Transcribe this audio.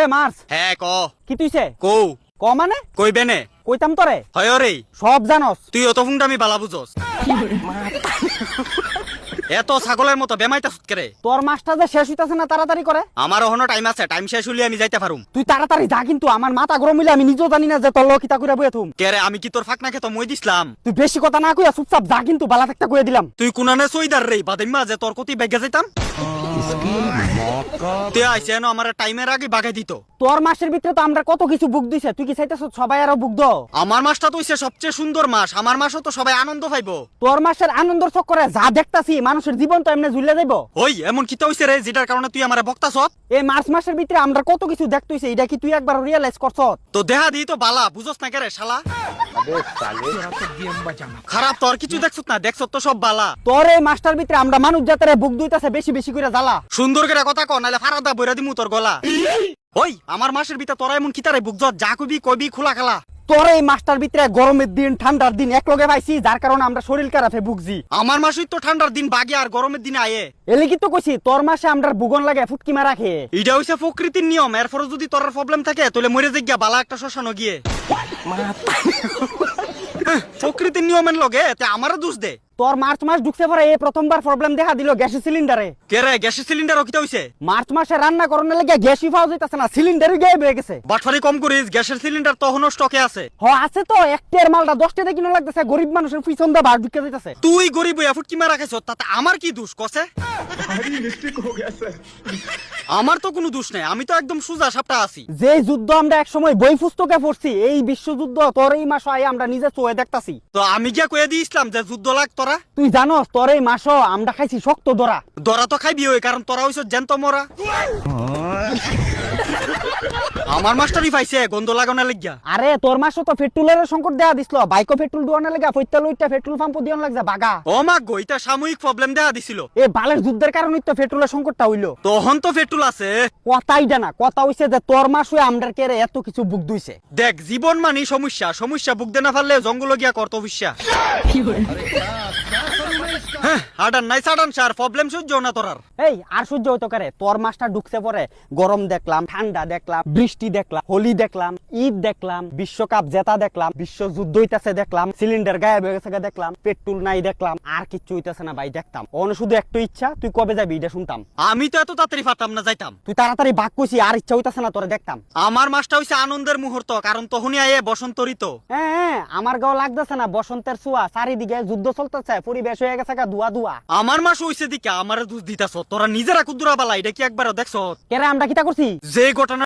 Mars হ্যাঁ ক কি তুইছে কৌ ক মানে কইবে নে কইতাম তোরে হয় রে সব জানস তুই অত ফুংটা আমি বালা বুঝস এত ছাগলের মতো বেমাইতাছ কেরে তোর মাসটা যে শেষ হইতাছে না তাড়াতাড়ি করে আমার ওহনো টাইম আছে টাইম শেষ হইলে আমি যাইতে পারুম তুই তাড়াতাড়ি যা কিন্তু আমার মাথা গরম হইলে আমি নিজেও জানি না যে তোর লকিতা করে বইয়া থুম কেরে আমি কি তোর ফাঁক নাকে তো মই দিছিলাম তুই বেশি কথা না কইয়া চুপচাপ যা কিন্তু বালা একটা কইয়া দিলাম তুই কুনানে সইদার রে বাদাইমা যে তোর কতি বেগে যাইতাম তে আইছে না আমার টাইমের আগে বাগাই দিত তোর মাসের ভিতরে তো আমরা কত কিছু বুক দিছে তুই কি চাইতেছ সবাই আরো বুক দাও আমার মাসটা তো হইছে সবচেয়ে সুন্দর মাস আমার মাসও তো সবাই আনন্দ পাইবো তোর মাসের আনন্দর চক্করে যা দেখতাছি মানুষের জীবন তো এমনি ঝুলে যাইব ওই এমন কিতা হইছে রে যেটার কারণে তুই আমারে বকতাছ এই মার্চ মাসের ভিতরে আমরা কত কিছু দেখতেছি এটা কি তুই একবার রিয়েলাইজ করছ তো দেহা দিই তো বালা বুঝস না কেরে শালা খারাপ তোর কিছু দেখছত না দেখছত তো সব বালা তোর এই মাসটার ভিতরে আমরা মানুষ জাতের বুক দুইতাছে বেশি বেশি করে জ্বালা সুন্দর করে কথা কর নালে ফারাদা বইরা দিমু তোর গলা ওই আমার মাসের ভিতরে তোরা এমন কিতারে বুক যা কবি খোলা খালা তোর এই মাসটার ভিতরে গরমের দিন ঠান্ডার দিন এক লগে পাইছি যার কারণে আমরা শরীর খারাপে ভুগছি আমার মাসই তো ঠান্ডার দিন বাগে আর গরমের দিনে আয়ে এলি কি তো কইছি তোর মাসে আমরা বুগন লাগে ফুটকি মারা খেয়ে এটা হইছে প্রকৃতির নিয়ম এরপরে যদি তোর প্রবলেম থাকে তাহলে মরে যাইগা বালা একটা শ্মশান গিয়ে প্রকৃতির নিয়মের লগে তে আমারও দোষ দে তোর মার্চ মাস ঢুকছে পরে এই প্রথমবার প্রবলেম দেখা দিল গ্যাসের সিলিন্ডারে কে রে গ্যাসের সিলিন্ডার কিতা হইছে মার্চ মাসে রান্না করানোর লাগে গ্যাসই পাওয়া যাইতাছে না সিলিন্ডারই গায়েব হয়ে গেছে বাটফারি কম করিস গ্যাসের সিলিন্ডার তখনও স্টকে আছে হ আছে তো একটের মালটা 10 টাকা কিনো লাগতেছে গরিব মানুষের পিছন দা ভাগ ঢুকে যাইতাছে তুই গরিব হইয়া ফুটকি মারা খাইছ তাতে আমার কি দোষ কসে আমার তো কোনো দোষ নাই আমি তো একদম সোজা সাপটা আছি যে যুদ্ধ আমরা এক সময় বই পুস্তকে পড়ছি এই বিশ্বযুদ্ধ তোর এই মাসে আই আমরা নিজে চোয়ে দেখতাছি তো আমি গিয়া কইয়া দিয়েছিলাম যে যুদ্ধ লাগ তোরা তুই জানোস তোর এই মাসও আমরা খাইছি শক্ত দরা দরা তো খাইবি ওই কারণ তোরা হইছ জ্যান্ত মরা আমার মাস্টারই পাইছে গন্ধ লাগানোর লাগিয়া আরে তোর মাসও তো পেট্রোলের সংকট দেয়া দিছিল বাইকও পেট্রোল দোয়ানোর লাগা পয়তা লইটা পেট্রোল পাম্প দিয়ন লাগছে বাগা ও মা গো এটা সাময়িক প্রবলেম দেখা দিছিল এই বালের যুদ্ধের কারণে তো পেট্রোলের সংকটটা হইলো তখন তো পেট্রোল আছে কথাই জানা কথা হইছে যে তোর মাস হয়ে আমরা কেরে এত কিছু বুক দুইছে দেখ জীবন মানে সমস্যা সমস্যা বুক দে না পারলে জঙ্গল গিয়া করতো বিশ্বা হাডান নাই সাডান স্যার প্রবলেম সহ্য না তোরার এই আর সহ্য হইতো করে তোর মাসটা ঢুকছে পরে গরম দেখলাম ঠান্ডা দেখলাম বৃষ্টি দেখলাম হোলি দেখলাম ঈদ দেখলাম বিশ্বকাপ জেতা দেখলাম বিশ্বযুদ্ধ হইতাছে দেখলাম সিলিন্ডার গায়েব হয়ে গেছে দেখলাম পেট্রোল নাই দেখলাম আর কিচ্ছু হইতাছে না ভাই দেখতাম অন শুধু একটু ইচ্ছা তুই কবে যাবি এটা শুনতাম আমি তো এত তাড়াতাড়ি পারতাম না যাইতাম তুই তাড়াতাড়ি বাক কইছি আর ইচ্ছা হইতাছে না তোরে দেখতাম আমার মাসটা হইছে আনন্দের মুহূর্ত কারণ তখনই আয়ে বসন্ত ঋতু হ্যাঁ আমার গাও লাগতেছে না বসন্তের ছোঁয়া চারিদিকে যুদ্ধ চলতেছে পরিবেশ হয়ে গেছে ধোয়া ধোয়া আমার মাস হইছে দিকে আমার দোষ দিতাছ তোরা নিজেরা কুদুরা বালা এটা কি একবারও দেখছ কেরে আমরা কিটা করছি যে ঘটনা